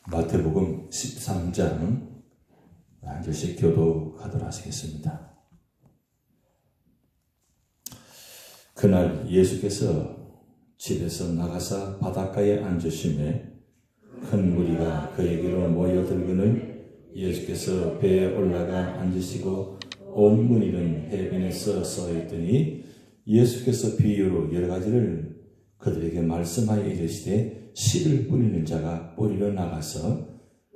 마태복음 13장 한 절씩 교독하도록 하시겠습니다. 그날 예수께서 집에서 나가사 바닷가에 앉으시매 큰 무리가 그에게로 모여들거늘 예수께서 배에 올라가 앉으시고 온 무리는 해변에 서 있더니 예수께서 비유로 여러 가지를 그들에게 말씀하여 이르시되 씨를 뿌리는 자가 뿌리러 나가서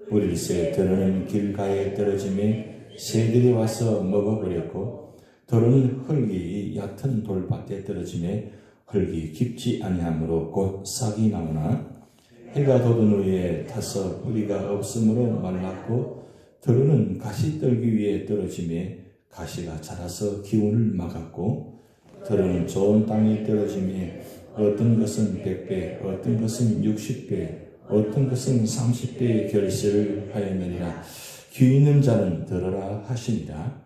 뿌릴새 들어는 길가에 떨어지매 새들이 와서 먹어버렸고 들어는 흙이 얕은 돌밭에 떨어지매 흙이 깊지 아니하므로 곧 싹이 나오나 해가 돋은 후에 타서 뿌리가 없으므로 말랐고 들어는 가시 떨기 위에 떨어지매 가시가 자라서 기운을 막았고 들어는 좋은 땅에 떨어지매 어떤 것은 100배, 어떤 것은 60배, 어떤 것은 30배의 결실을 하였느니라. 귀 있는 자는 들으라 하시니라.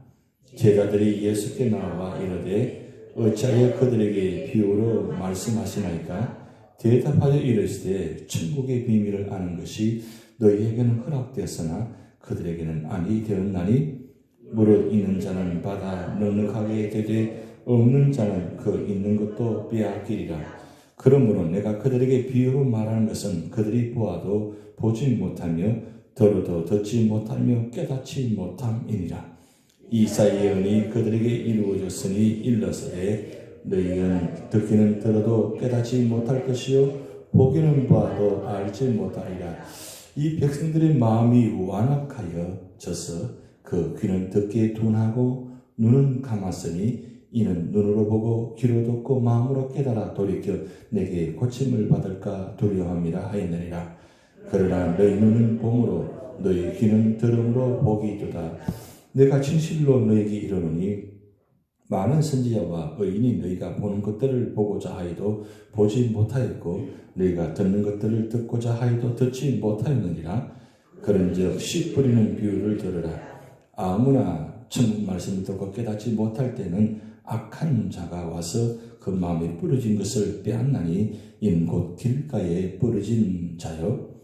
제자들이 예수께 나와 이르되 어찌하여 그들에게 비유로 말씀하시나이까? 대답하여 이르시되 천국의 비밀을 아는 것이 너희에게는 허락되었으나 그들에게는 아니 되었나니 무릇 있는 자는 받아 넉넉하게 되되 없는 자는 그 있는 것도 빼앗기리라. 그러므로 내가 그들에게 비유로 말하는 것은 그들이 보아도 보지 못하며 들어도 듣지 못하며 깨닫지 못함이니라. 이사야의 예언이 그들에게 이루어졌으니 일러서되 너희는 듣기는 들어도 깨닫지 못할 것이요 보기는 봐도 알지 못하리라. 이 백성들의 마음이 완악하여 져서 그 귀는 듣기에 둔하고 눈은 감았으니 이는 눈으로 보고 귀로 듣고 마음으로 깨달아 돌이켜 내게 고침을 받을까 두려워함이라 하였느니라. 그러나 너희 눈은 봄으로 너희 귀는 들음으로 복이 있도다. 내가 진실로 너희에게 이르노니 많은 선지자와 의인이 너희가 보는 것들을 보고자 하여도 보지 못하였고 너희가 듣는 것들을 듣고자 하여도 듣지 못하였느니라. 그런즉 씨 뿌리는 비유를 들으라. 아무나 천국 말씀을 듣고 깨닫지 못할 때는 악한 자가 와서 그 마음에 뿌려진 것을 빼앗나니 이는 곧 길가에 뿌려진 자요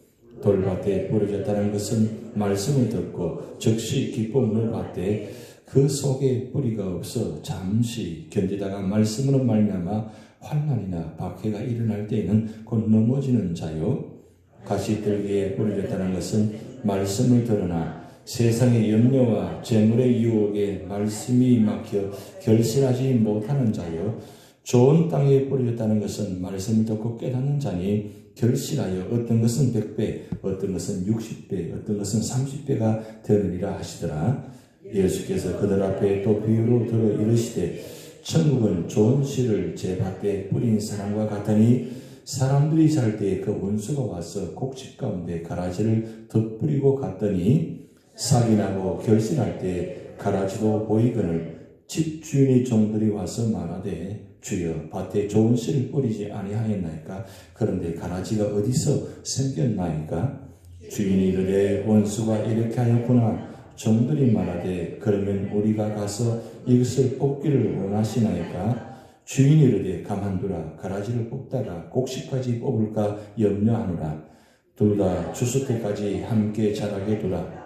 돌밭에 뿌려졌다는 것은 말씀을 듣고 즉시 기쁨을 받되 그 속에 뿌리가 없어 잠시 견디다가 말씀으로 말미암아 환난이나 박해가 일어날 때에는 곧 넘어지는 자요 가시떨기에 뿌려졌다는 것은 말씀을 들으나 세상의 염려와 재물의 유혹에 말씀이 막혀 결실하지 못하는 자요 좋은 땅에 뿌려졌다는 것은 말씀을 듣고 깨닫는 자니 결실하여 어떤 것은 100배, 어떤 것은 60배, 어떤 것은 30배가 되느니라 하시더라. 예수께서 그들 앞에 또 비유로 들어 이르시되 천국은 좋은 씨를 제 밭에 뿌린 사람과 같으니 사람들이 살 때에 그 원수가 와서 곡식 가운데 가라지를 덧뿌리고 갔더니 싹이 나고 결실할 때 가라지도 보이거늘 집주인의 종들이 와서 말하되 주여 밭에 좋은 씨를 뿌리지 아니하였나이까? 그런데 가라지가 어디서 생겼나이까? 주인이 이르되 원수가 이렇게 하였구나. 종들이 말하되 그러면 우리가 가서 이것을 뽑기를 원하시나이까? 주인이 이르되 가만두라. 가라지를 뽑다가 곡식까지 뽑을까 염려하노라. 둘 다 추수 때까지 함께 자라게 두라.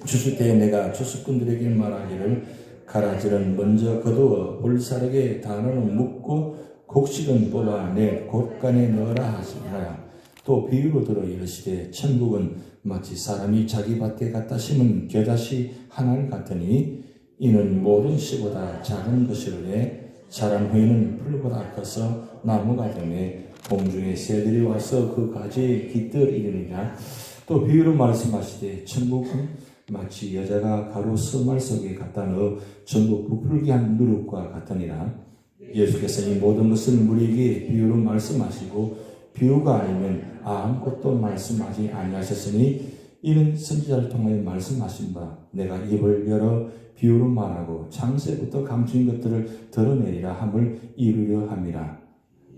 추수 때에 내가 추수꾼들에게 말하기를 가라지는 먼저 거두어 볼사르게 단어는 묶고 곡식은 뽑아 내 곳간에 넣으라 하시니라. 또 비유로 들어 이르시되 천국은 마치 사람이 자기 밭에 갖다 심은 겨자씨 하나를 같으니 이는 모든 씨보다 작은 것이로되 자란 후에는 풀보다 커서 나무가 되매 공중의 새들이 와서 그 가지에 깃들이리니라. 또 비유로 말씀하시되 천국은 마치 여자가 가루 스말 속에 갖다 넣어 전부 부풀게 한 누룩과 같으니라. 예수께서 이 모든 것을 우리에게 비유로 말씀하시고 비유가 아니면 아무것도 말씀하지 아니하셨으니 이는 선지자를 통하여 말씀하신 바 내가 입을 열어 비유로 말하고 창세부터 감추인 것들을 드러내리라 함을 이루려 함이라.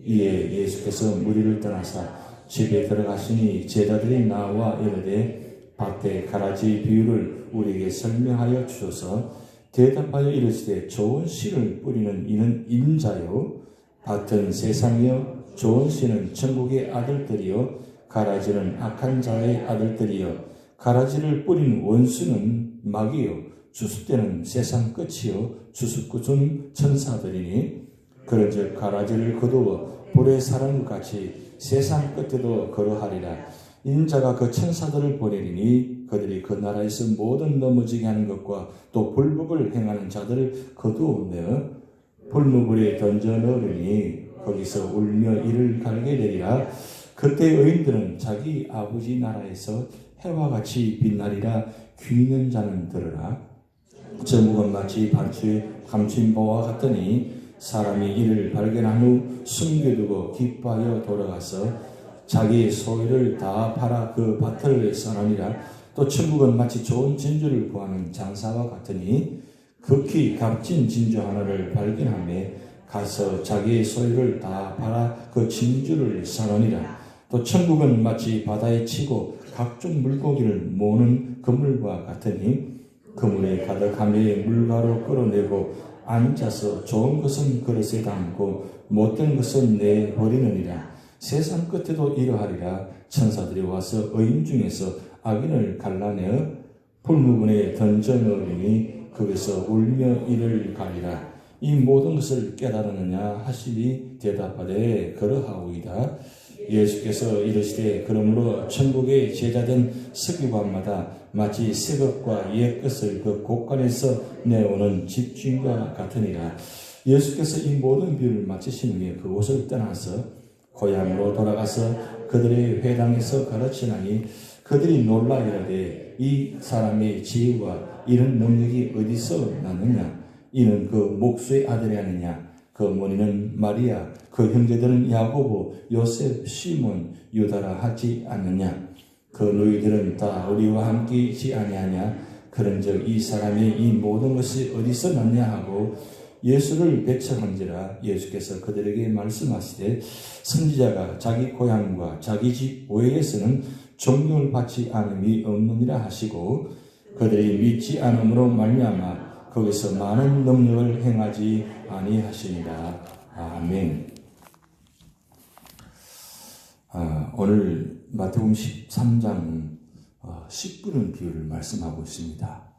이에 예수께서 무리를 떠나사 집에 들어가시니 제자들이 나와 이르되 밭의 가라지 비유를 우리에게 설명하여 주셔서 대답하여 이르시되 좋은 씨를 뿌리는 이는 인자요 밭은 세상이요 좋은 씨는 천국의 아들들이요 가라지는 악한 자의 아들들이여 가라지를 뿌린 원수는 마귀요 주습대는 세상 끝이요 주습구준 천사들이니 그런즉 가라지를 거두어 불의 사람과 같이 세상 끝에도 걸어하리라. 인자가 그 천사들을 보내리니 그들이 그 나라에서 모든 넘어지게 하는 것과 또 불법을 행하는 자들을 거두어내어 불무불에 던져 넣으니 거기서 울며 이를 갈게 되리라. 그때 의인들은 자기 아버지 나라에서 해와 같이 빛나리라. 귀 있는 자는 들으라. 저묵은 마치 반추에 감춘 바와 같더니 사람이 이를 발견한 후 숨겨두고 기뻐하여 돌아가서 자기 소유를 다 팔아 그 밭을 써나니라. 또 천국은 마치 좋은 진주를 구하는 장사와 같으니 극히 값진 진주 하나를 발견하며 가서 자기의 소유를 다 팔아 그 진주를 써나니라. 또 천국은 마치 바다에 치고 각종 물고기를 모으는 그물과 같으니 그물에 가득하며 물가로 끌어내고 앉아서 좋은 것은 그릇에 담고 못된 것은 내버리느니라. 세상 끝에도 이러하리라. 천사들이 와서 의인 중에서 악인을 갈라내어 불무분에 던져 넣으리니 거기서 울며 이를 가리라. 이 모든 것을 깨달았느냐 하시니 대답하되 그러하오이다. 예수께서 이르시되 그러므로 천국의 제자된 서기관마다 마치 새 것과 옛 것을 그 곳간에서 내오는 집주인과 같으니라. 예수께서 이 모든 비유를 마치신 후에 그곳을 떠나서 고향으로 돌아가서 그들의 회당에서 가르치나니 그들이 놀라 이르되 이 사람의 지혜와 이런 능력이 어디서 났느냐? 이는 그 목수의 아들이 아니냐? 그 어머니는 마리아, 그 형제들은 야고보, 요셉, 시몬, 유다라 하지 않느냐? 그 너희들은 다 우리와 함께 있지 아니하냐? 그런즉 이 사람이 이 모든 것이 어디서 났냐 하고 예수를 배척한지라. 예수께서 그들에게 말씀하시되 선지자가 자기 고향과 자기 집 외에서는 존경을 받지 않음이 없느니라 하시고 그들이 믿지 않음으로 말미암아 거기서 많은 능력을 행하지 아니하시니라. 아멘. 오늘 마태복음 13장 10분은 비유를 말씀하고 있습니다.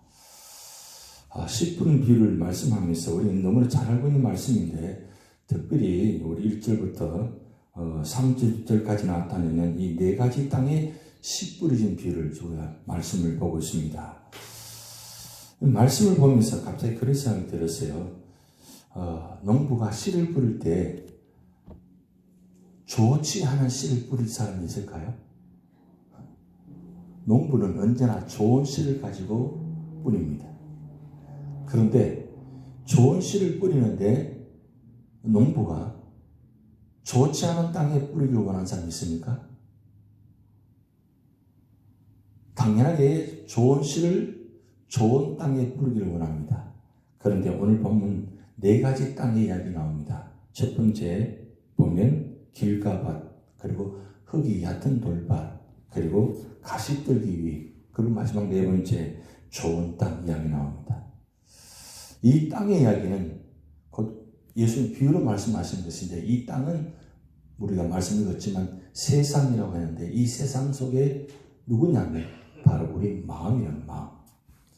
10분 비유를 말씀하면서 우리는 너무나 잘 알고 있는 말씀인데 특별히 우리 1절부터 3절까지 나타내는 이 네 가지 땅에 씨 뿌려진 비유를 우리가 말씀을 보고 있습니다. 말씀을 보면서 갑자기 그런 생각이 들었어요. 농부가 씨를 뿌릴 때 좋지 않은 씨를 뿌릴 사람이 있을까요? 농부는 언제나 좋은 씨를 가지고 뿌립니다. 그런데 좋은 씨를 뿌리는데 농부가 좋지 않은 땅에 뿌리길 원하는 사람이 있습니까? 당연하게 좋은 씨를 좋은 땅에 뿌리기를 원합니다. 그런데 오늘 보면 네 가지 땅의 이야기 나옵니다. 첫 번째 보면 길가밭, 그리고 흙이 얕은 돌밭, 그리고 가시떨기 위, 그리고 마지막 네 번째 좋은 땅 이야기 나옵니다. 이 땅의 이야기는 곧 예수님 비유로 말씀하신 것인데 이 땅은 우리가 말씀 읽었지만 세상이라고 하는데 이 세상 속에 누구냐면 바로 우리 마음이란 마음.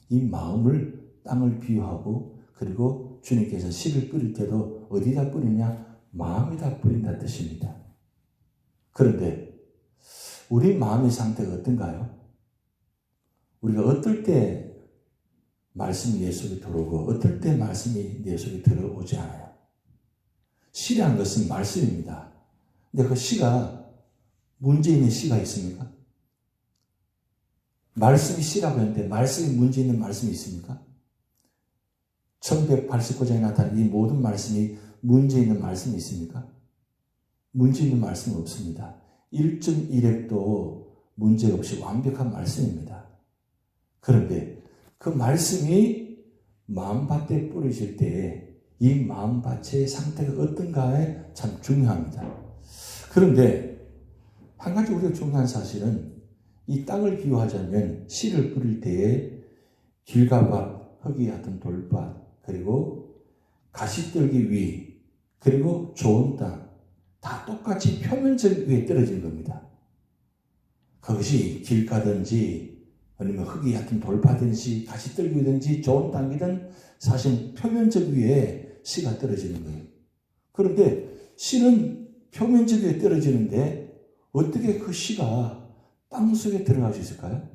이 마음을 땅을 비유하고 그리고 주님께서 씨를 뿌릴 때도 어디다 뿌리냐? 마음에다 뿌린다는 뜻입니다. 그런데 우리 마음의 상태가 어떤가요? 우리가 어떨 때 말씀이 내 속에 들어오고 어떨 때 말씀이 내 속에 들어오지 않아요. 씨라는 것은 말씀입니다. 근데 그 씨가 문제 있는 씨가 있습니까? 말씀이 씨라고 했는데 말씀이 문제 있는 말씀이 있습니까? 1189장에 나타난 이 모든 말씀이 문제 있는 말씀이 있습니까? 문제 있는 말씀은 없습니다. 1.1획도 문제 없이 완벽한 말씀입니다. 그런데 그 말씀이 마음밭에 뿌려질 때 이 마음밭의 상태가 어떤가에 참 중요합니다. 그런데 한 가지 우리가 중요한 사실은 이 땅을 비유하자면 씨를 뿌릴 때에 길가밭, 흙이 얕은 돌밭, 그리고 가시떨기 위, 그리고 좋은 땅, 다 똑같이 표면적 위에 떨어진 겁니다. 그것이 길가든지 아니면 흙이 얕은 돌파든지 가시떨기든지 좋은 땅이든 사실 표면적 위에 씨가 떨어지는 거예요. 그런데 씨는 표면적 위에 떨어지는데 어떻게 그 씨가 땅속에 들어갈 수 있을까요?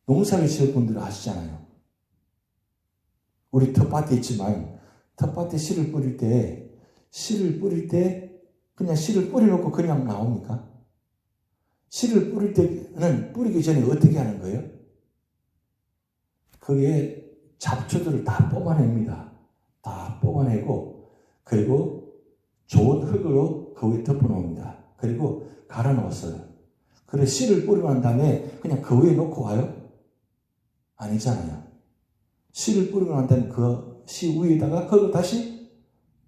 농사를 지을 분들은 아시잖아요. 우리 텃밭에 있지만 텃밭에 씨를 뿌릴 때 그냥 씨를 뿌려놓고 그냥 나옵니까? 씨를 뿌릴 때는 뿌리기 전에 어떻게 하는 거예요? 거기에 잡초들을 다 뽑아냅니다. 다 뽑아내고 그리고 좋은 흙으로 거기에 덮어놓습니다. 그리고 갈아놓았어요. 그래서 씨를 뿌리고 난 다음에 그냥 그 위에 놓고 와요? 아니잖아요. 씨를 뿌리고 난 다음에 그 씨 위에다가 그거 다시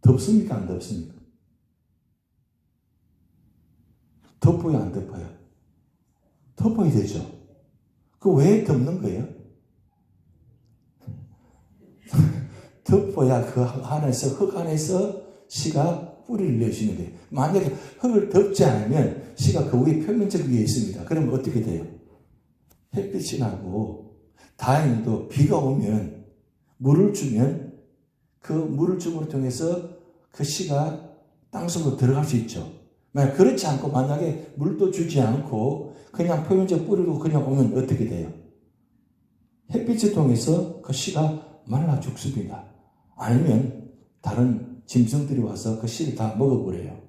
덮습니까? 안 덮습니까? 덮어요? 안 덮어요? 덮어야 되죠. 그 왜 덮는 거예요? 덮어야 그 안에서, 흙 안에서 씨가 뿌리를 내주는 거예요. 만약에 흙을 덮지 않으면 씨가 그 위에 표면적 위에 있습니다. 그러면 어떻게 돼요? 햇빛이 나고 다행히도 비가 오면 물을 주면 그 물을 줌으로 통해서 그 씨가 땅속으로 들어갈 수 있죠. 만약 그렇지 않고 만약에 물도 주지 않고 그냥 표면적 뿌리로 그냥 오면 어떻게 돼요? 햇빛을 통해서 그 씨가 말라 죽습니다. 아니면 다른 짐승들이 와서 그 씨를 다 먹어버려요.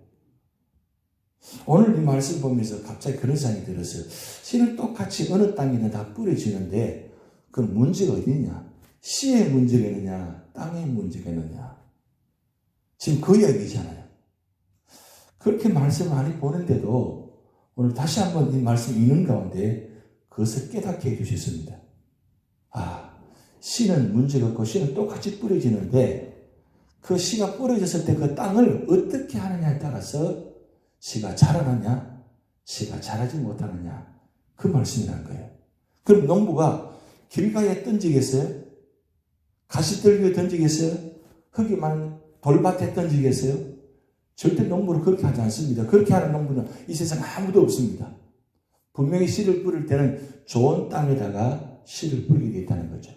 오늘 이 말씀 보면서 갑자기 그런 생각이 들었어요. 씨는 똑같이 어느 땅이든 다 뿌려지는데 그 문제가 어디냐? 씨의 문제가 있느냐? 땅의 문제가 있느냐? 지금 그 이야기잖아요. 그렇게 말씀을 많이 보는데도 오늘 다시 한번 이 말씀 읽는 가운데 그것을 깨닫게 해주셨습니다. 씨는 문제가 없고 씨는 똑같이 뿌려지는데 그 씨가 뿌려졌을 때 그 땅을 어떻게 하느냐에 따라서 씨가 자라느냐, 씨가 자라지 못하느냐 그 말씀이라는 거예요. 그럼 농부가 길가에 던지겠어요? 가시떨기에 던지겠어요? 흙이 많은 돌밭에 던지겠어요? 절대 농부는 그렇게 하지 않습니다. 그렇게 하는 농부는 이 세상에 아무도 없습니다. 분명히 씨를 뿌릴 때는 좋은 땅에다가 씨를 뿌리게 되어 있다는 거죠.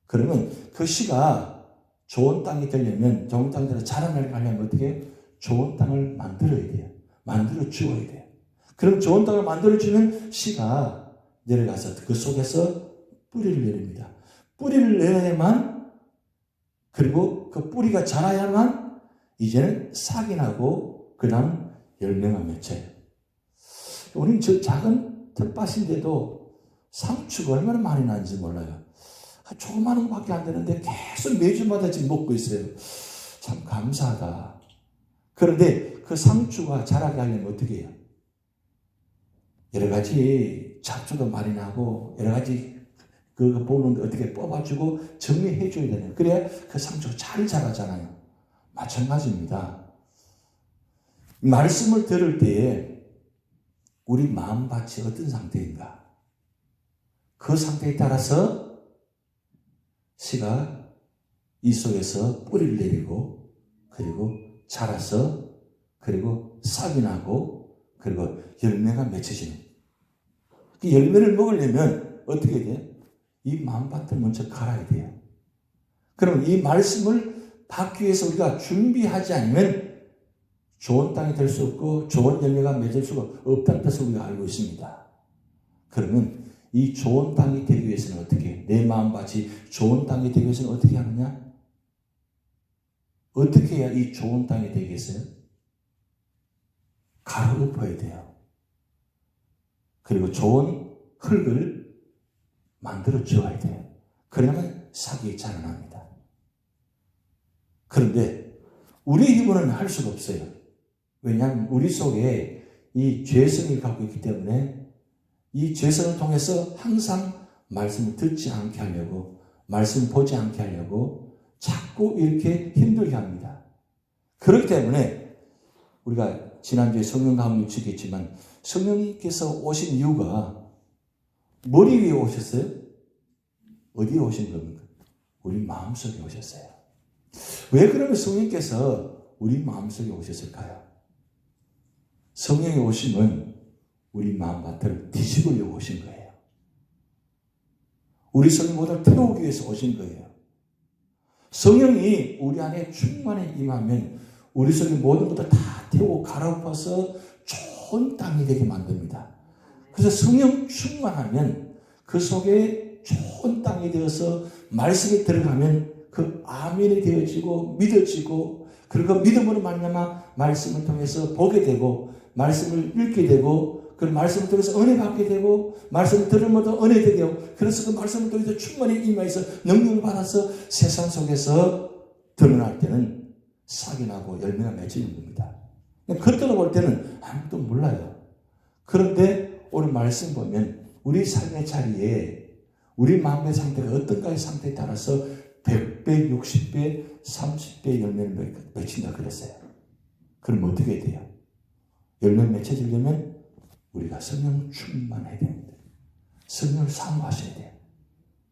그러면 그 씨가 좋은 땅이 되려면 좋은 땅에서 자라나게 하려면 어떻게 좋은 땅을 만들어야 돼요. 만들어 주어야 돼요. 그럼 좋은 땅을 만들어 주면 씨가 내려가서 그 속에서 뿌리를 내립니다. 뿌리를 내려야만 그리고 그 뿌리가 자라야만 이제는 싹이 나고 그 다음 열매가 맺혀요. 우리는 저 작은 텃밭인데도 상추가 얼마나 많이 나는지 몰라요. 조그마한 것밖에 안 되는데 계속 매주마다 지금 먹고 있어요. 참 감사하다. 그런데 그 상추가 자라게 하려면 어떻게 해요? 여러 가지 잡초도 많이 나고 여러 가지 그거 보는데 어떻게 뽑아주고 정리해줘야 되는 그래야 그 상추가 잘 자라잖아요. 마찬가지입니다. 말씀을 들을 때에 우리 마음밭이 어떤 상태인가? 그 상태에 따라서 씨가 이 속에서 뿌리를 내리고 그리고 자라서 그리고 싹이 나고 그리고 열매가 맺혀지는 그 열매를 먹으려면 어떻게 돼요? 이 마음밭을 먼저 갈아야 돼요. 그럼 이 말씀을 받기 위해서 우리가 준비하지 않으면 좋은 땅이 될 수 없고 좋은 열매가 맺을 수가 없다는 것을 우리가 알고 있습니다. 그러면 이 좋은 땅이 되기 위해서는 어떻게 내 마음밭이 좋은 땅이 되기 위해서는 어떻게 하느냐? 어떻게 해야 이 좋은 땅이 되겠어요? 갈아엎어야 돼요. 그리고 좋은 흙을 만들어 주어야 돼요. 그러면 싹이 자라납니다. 그런데 우리 힘으로는 할 수가 없어요. 왜냐하면 우리 속에 이 죄성이 갖고 있기 때문에 이 죄성을 통해서 항상 말씀을 듣지 않게 하려고 말씀 보지 않게 하려고 자꾸 이렇게 힘들게 합니다. 그렇기 때문에 우리가 지난주에 성령 강론을 주겠지만 성령께서 오신 이유가 머리 위에 오셨어요? 어디에 오신 겁니까? 우리 마음속에 오셨어요. 왜 그러면 성령께서 우리 마음속에 오셨을까요? 성령이 오심은 우리 마음밭을 뒤집으려고 오신 거예요. 우리 성령보다 태우기 위해서 오신 거예요. 성령이 우리 안에 충만히 임하면 우리 속에 모든 것들 다 태우고 갈아엎어서 좋은 땅이 되게 만듭니다. 그래서 성령 충만하면 그 속에 좋은 땅이 되어서 말씀이 들어가면 그 아멘이 되어지고 믿어지고, 그리고 믿음으로 말미암아 말씀을 통해서 보게 되고, 말씀을 읽게 되고, 그 말씀을 통해서 은혜 받게 되고, 말씀을 들으면도 은혜 되게 되고, 그래서 그 말씀을 통해서 충만히 임해서 능력을 받아서 세상 속에서 드러날 때는 싹이 나고 열매가 맺히는 겁니다. 겉으로 볼 때는 아무도 몰라요. 그런데 오늘 말씀 보면 우리 삶의 자리에 우리 마음의 상태가 어떤가의 상태에 따라서 100배, 60배, 30배 열매를 맺힌다 그랬어요. 그럼 어떻게 돼요? 열매 맺혀지려면 우리가 성령 충만해야 됩니다. 성령을 사모하셔야 돼요.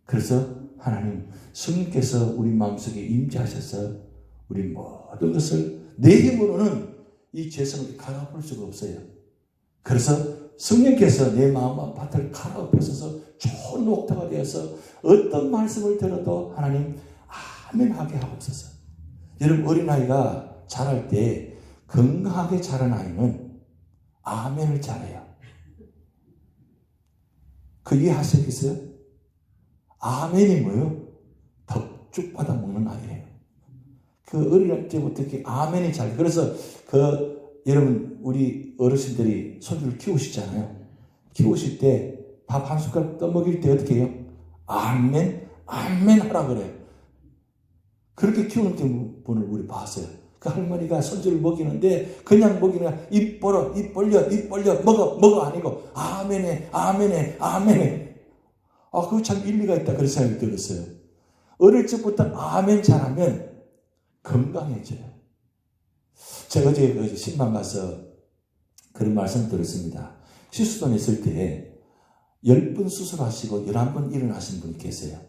그래서 하나님, 성령께서 우리 마음속에 임재하셔서 우리 모든 것을 내 힘으로는 이 죄성을 갈아엎을 수가 없어요. 그래서 성령께서 내 마음 밭을 갈아엎어서 좋은 녹타가 되어서 어떤 말씀을 들어도 하나님 아멘 하게 하옵소서. 여러분, 어린아이가 자랄 때 건강하게 자란 아이는 아멘을 잘해요. 그 이해하시겠어요? 아멘이 뭐예요? 덕죽 받아 먹는 아이예요. 그 어릴 때부터 이렇게 아멘이 잘. 그래서 여러분, 우리 어르신들이 손주를 키우시잖아요. 키우실 때 밥 한 숟가락 떠먹일 때 어떻게 해요? 아멘, 아멘 하라 그래요. 그렇게 키우는 분을 우리 봤어요. 그 할머니가 손주를 먹이는데 그냥 먹이는 입 벌어, 입 벌려, 입 벌려, 먹어 아니고 아멘해, 아멘해, 아멘해. 그거 참 일리가 있다 그런 생각이 들었어요. 어릴 적부터 아멘 잘하면 건강해져요. 제가 어제 신방 가서 그런 말씀 들었습니다. 시수돈 있을 때 10번 수술하시고 11번 일어나신 분이 계세요.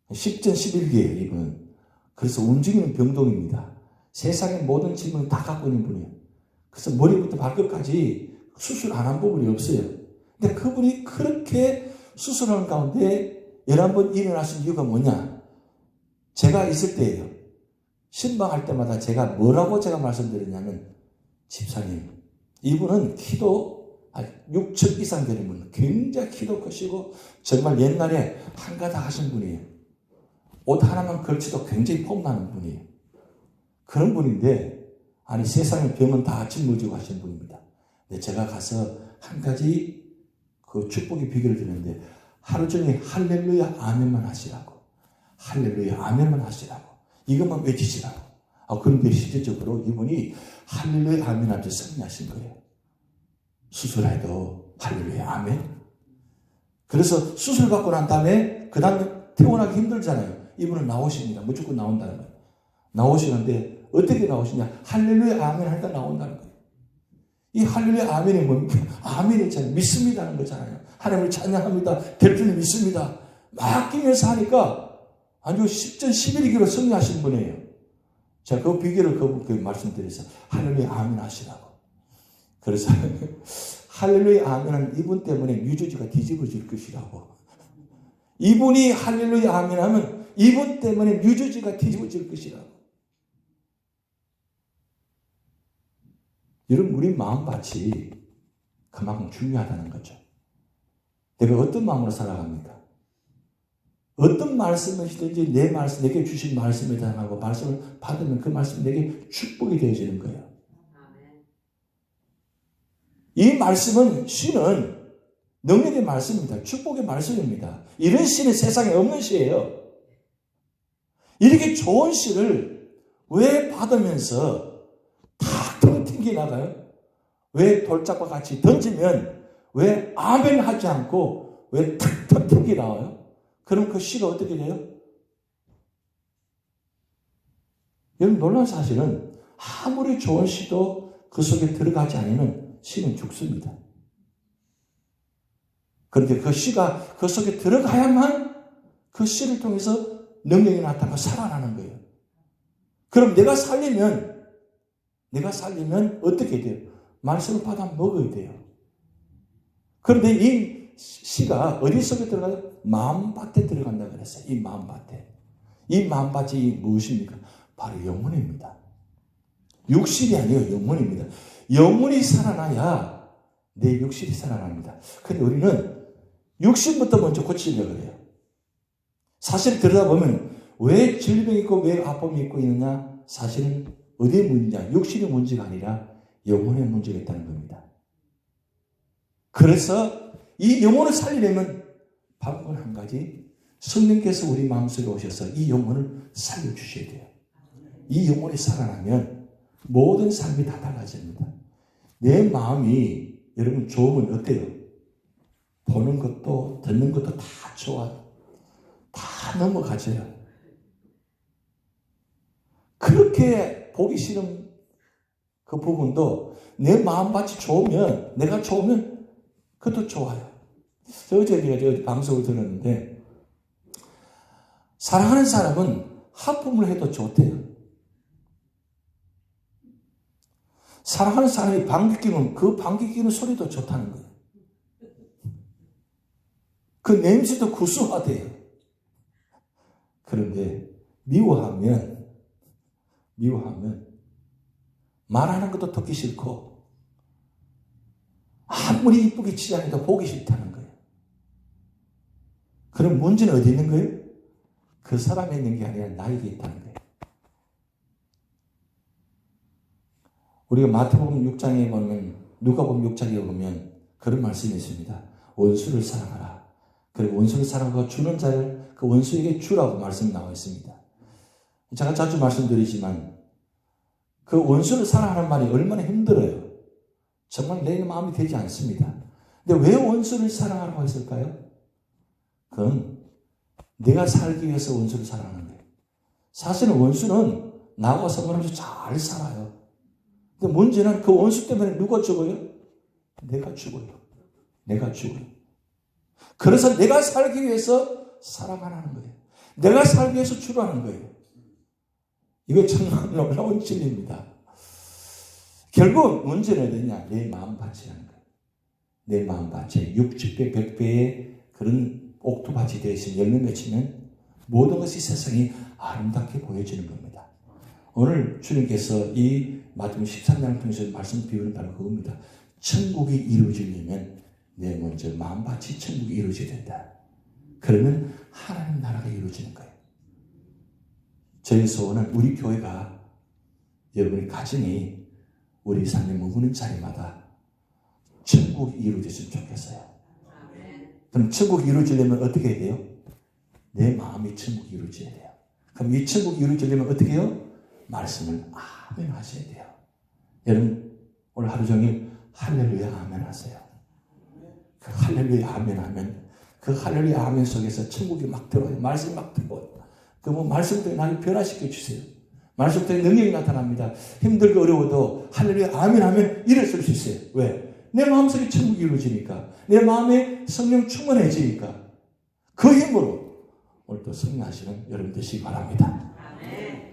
10전 11기예요, 이분은. 그래서 움직이는 병동입니다. 세상의 모든 질문을 다 갖고 있는 분이에요. 그래서 머리부터 발끝까지 수술 안 한 부분이 없어요. 근데 그분이 그렇게 수술하는 가운데 11번 일어나신 이유가 뭐냐? 제가 있을 때예요. 신방할 때마다 제가 뭐라고 말씀드렸냐면, 집사님, 이분은 키도 6천 이상 되는 분, 굉장히 키도 크시고 정말 옛날에 한가닥 하신 분이에요. 옷 하나만 걸쳐도 굉장히 폼나는 분이에요. 그런 분인데, 아니 세상의 병은 다 짊어지고 하신 분입니다. 근데 제가 가서 한 가지 그 축복의 비결을 드렸는데, 하루 종일 할렐루야 아멘만 하시라고, 할렐루야 아멘만 하시라고, 이것만 외치시라고. 그런데 실질적으로 이분이 할렐루야 아멘 하면서 승리하신 거예요. 수술해도 할렐루야 아멘. 그래서 수술 받고 난 다음에 그 다음에 퇴원하기 힘들잖아요. 이분은 나오십니다. 무조건 나온다는 거예요. 나오시는데 어떻게 나오시냐? 할렐루야 아멘 하니까 나온다는 거예요. 이 할렐루야 아멘이 뭡니까? 아멘이잖아요. 믿습니다는 거잖아요. 하나님을 찬양합니다. 될 줄을 믿습니다. 맡기면서 하니까 아주 10전 11기로 승리하신 분이에요. 제가 그 비결을 그분께 말씀드려서 할렐루야 아멘 하시라고. 그래서 할렐루야 아멘은 이분 때문에 뉴저지가 뒤집어질 것이라고. 이분이 할렐루야 아멘 하면 이분 때문에 뉴저지가 뒤집어질 것이라고. 여러분, 우리 마음밭이 그만큼 중요하다는 거죠. 내가 어떤 마음으로 살아갑니까? 어떤 말씀이시든지 내 말씀, 내게 주신 말씀에 대하고 말씀을 받으면 그 말씀이 내게 축복이 되어지는 거예요. 이 말씀은, 시는 능력의 말씀입니다. 축복의 말씀입니다. 이런 시는 세상에 없는 시예요. 이렇게 좋은 시를 왜 받으면서 탁 튕겨 나가요? 왜 돌짝과 같이 던지면 왜 아멘 하지 않고 왜 탁탁 튕겨 나와요? 그럼 그 시가 어떻게 돼요? 여러분, 놀라운 사실은 아무리 좋은 시도 그 속에 들어가지 않으면 시는 죽습니다. 그런데 그 시가 그 속에 들어가야만 그 시를 통해서 능력이 나타나고 살아나는 거예요. 그럼 내가 살리면 어떻게 돼요? 말씀을 받아 먹어야 돼요. 그런데 이 씨가 어디 속에 들어가요? 마음밭에 들어간다 그랬어요. 이 마음밭에. 이 마음밭이 무엇입니까? 바로 영혼입니다. 육실이 아니에요. 영혼입니다. 영혼이 살아나야 내 육실이 살아납니다. 그런데 우리는 육신부터 먼저 고치려고 그래요. 사실 들여다보면 왜 질병이 있고 왜 아픔이 있고 있느냐? 사실은 어디의 문제냐? 육신의 문제가 아니라 영혼의 문제가 있다는 겁니다. 그래서 이 영혼을 살리려면 방법은 한 가지. 성령께서 우리 마음속에 오셔서 이 영혼을 살려주셔야 돼요. 이 영혼이 살아나면 모든 삶이 다 달라집니다. 내 마음이 여러분 좋으면 어때요? 보는 것도 듣는 것도 다 좋아요. 다 넘어가져요. 그렇게 보기 싫은 그 부분도 내 마음밭이 좋으면, 내가 좋으면 그것도 좋아요. 어제 제가 방송을 들었는데 사랑하는 사람은 하품을 해도 좋대요. 사랑하는 사람이 방귀 뀌면 그 방귀 뀌는 소리도 좋다는 거예요. 그 냄새도 구수하대요. 그런데 미워하면 말하는 것도 듣기 싫고 아무리 이쁘게 치장해도 보기 싫다는 거예요. 그럼 문제는 어디 있는 거예요? 그 사람에 있는 게 아니라 나에게 있다는 거예요. 우리가 마태복음 6장에 보면, 누가복음 6장에 보면 그런 말씀이 있습니다. 원수를 사랑하라. 그리고 원수를 사랑하고 주는 자를 그 원수에게 주라고 말씀이 나와 있습니다. 제가 자주 말씀드리지만 그 원수를 사랑하는 말이 얼마나 힘들어요. 정말 내 마음이 되지 않습니다. 근데 왜 원수를 사랑하라고 했을까요? 그건 내가 살기 위해서 원수를 사랑하는 거예요. 사실은 원수는 나하고 상관없이 잘 살아요. 근데 문제는 그 원수 때문에 누가 죽어요? 내가 죽어요. 내가 죽어요. 그래서 내가 살기 위해서 사랑하라는 거예요. 내가 살기 위해서 주라는 거예요. 이거 정말 놀라운 진리입니다. 결국 문제는 어디냐? 내 마음밭이라는 거예요. 내 마음밭에 60배, 100배의 그런 옥토밭이 되어 있으면 열매 맺히면 모든 것이 세상이 아름답게 보여지는 겁니다. 오늘 주님께서 이 마태복음 13장을 통해서 말씀 비우는 바로 그겁니다. 천국이 이루어지려면 내 먼저 마음밭이 천국이 이루어져야 된다. 그러면 하나님 나라가 이루어지는 거예요. 저희 소원은 우리 교회가 여러분의 가정이 우리 삶에 머무는 자리마다 천국이 이루어졌으면 좋겠어요. 그럼 천국이 이루어지려면 어떻게 해야 돼요? 내 마음이 천국이 이루어져야 돼요. 그럼 이 천국이 이루어지려면 어떻게 해요? 말씀을 아멘 하셔야 돼요. 여러분 오늘 하루 종일 할렐루야 아멘 하세요. 그 할렐루야 아멘 하면 그 할렐루야 아멘 속에서 천국이 막 들어와요. 말씀이 막 들어와요. 그러면 말씀 때문에 나를 변화시켜 주세요. 말씀 때문에 능력이 나타납니다. 힘들고 어려워도 할렐루야 아멘 하면 일어설 수 있어요. 왜? 내 마음속에 천국이 이루어지니까. 내 마음에 성령 충만해지니까. 그 힘으로 오늘 또 승리하시는 여러분 되시기 바랍니다.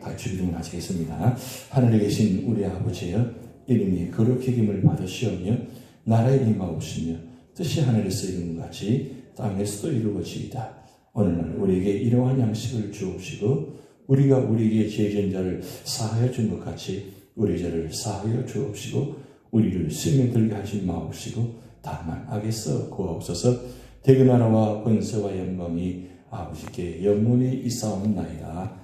다 주기도문 하시겠습니다. 하늘에 계신 우리 아버지여, 이름이 거룩히 여김을 받으시오며 나라의 임하옵시며 뜻이 하늘에서 이루는 것 같이 땅에서도 이루어지이다. 오늘날 우리에게 이러한 양식을 주옵시고 우리가 우리에게 죄진 자를 사하여 준 것 같이 우리 죄를 사하여 주옵시고 우리를 시험에 들게 하지 마옵시고 다만 악에서 구하옵소서. 대그 나라와 권세와 영광이 아버지께 영원히 있사옵나이다.